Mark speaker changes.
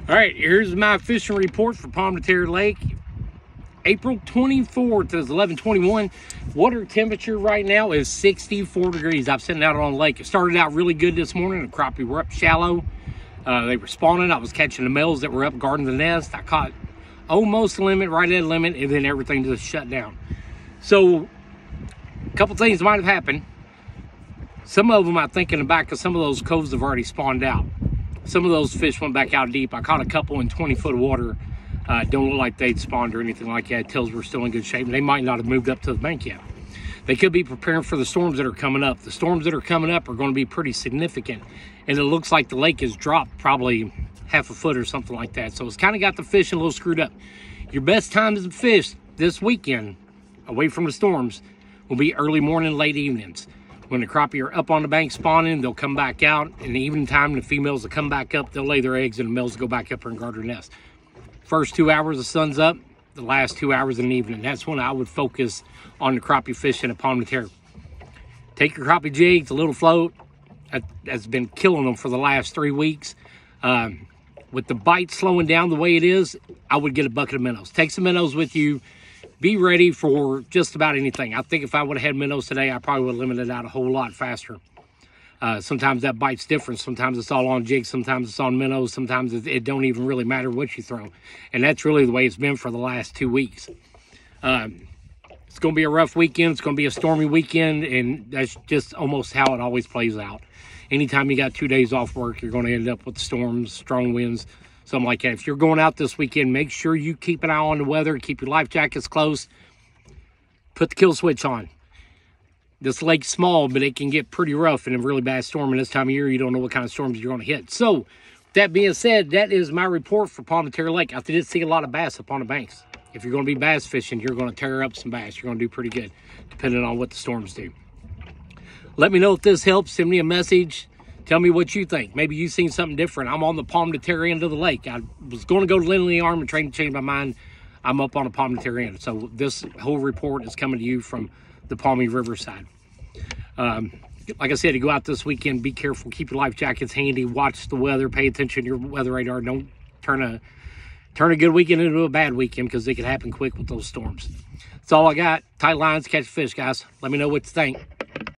Speaker 1: All right, here's my fishing report for Pomme Terre Lake. April 24th is 11:21. Water temperature right now is 64 degrees. I'm sitting out on the lake. It started out really good this morning. The crappie were up shallow. They were spawning. I was catching the males that were up guarding the nest. I caught almost the limit, right at the limit, and then everything just shut down. So a couple things might have happened. Some of them, I think, in the back of some of those coves have already spawned out. Some of those fish went back out deep. I caught a couple in 20-foot of water. Don't look like they'd spawned or anything like that. It tells we're still in good shape. They might not have moved up to the bank yet. They could be preparing for the storms that are coming up. The storms that are coming up are going to be pretty significant. And it looks like the lake has dropped probably half a foot or something like that. So it's kind of got the fish a little screwed up. Your best times to fish this weekend, away from the storms, will be early morning, late evenings. When the crappie are up on the bank spawning, they'll come back out. In the evening time, the females will come back up. They'll lay their eggs, and the males will go back up and guard their nest. First 2 hours, the sun's up. The last 2 hours in the evening. That's when I would focus on the crappie fishing at Pomme Terre. Take your crappie jigs, a little float. That's been killing them for the last 3 weeks. With the bite slowing down the way it is, I would get a bucket of minnows. Take some minnows with you. Be ready for just about anything. I think if I would have had minnows today, I probably would have limited out a whole lot faster. Sometimes that bite's different. Sometimes it's all on jigs. Sometimes it's on minnows. Sometimes it don't even really matter what you throw. And that's really the way it's been for the last 2 weeks. It's going to be a rough weekend. It's going to be a stormy weekend. And that's just almost how it always plays out. Anytime you got 2 days off work, you're going to end up with storms, strong winds, something like that. If you're going out this weekend, make sure you keep an eye on the weather. Keep your life jackets close. Put the kill switch on. This lake's small, but it can get pretty rough in a really bad storm. And this time of year, you don't know what kind of storms you're going to hit. So, that being said, that is my report for Pomme Terre Lake. I did see a lot of bass up on the banks. If you're going to be bass fishing, you're going to tear up some bass. You're going to do pretty good, depending on what the storms do. Let me know if this helps. Send me a message. Tell me what you think. Maybe you've seen something different. I'm on the Pomme Terre end of the lake. I was going to go to Lindley Arm and change my mind. I'm up on the Pomme Terre end. So this whole report is coming to you from the Pomme River side. Like I said, to go out this weekend, be careful. Keep your life jackets handy. Watch the weather. Pay attention to your weather radar. Don't turn a good weekend into a bad weekend, because it can happen quick with those storms. That's all I got. Tight lines, catch fish, guys. Let me know what you think.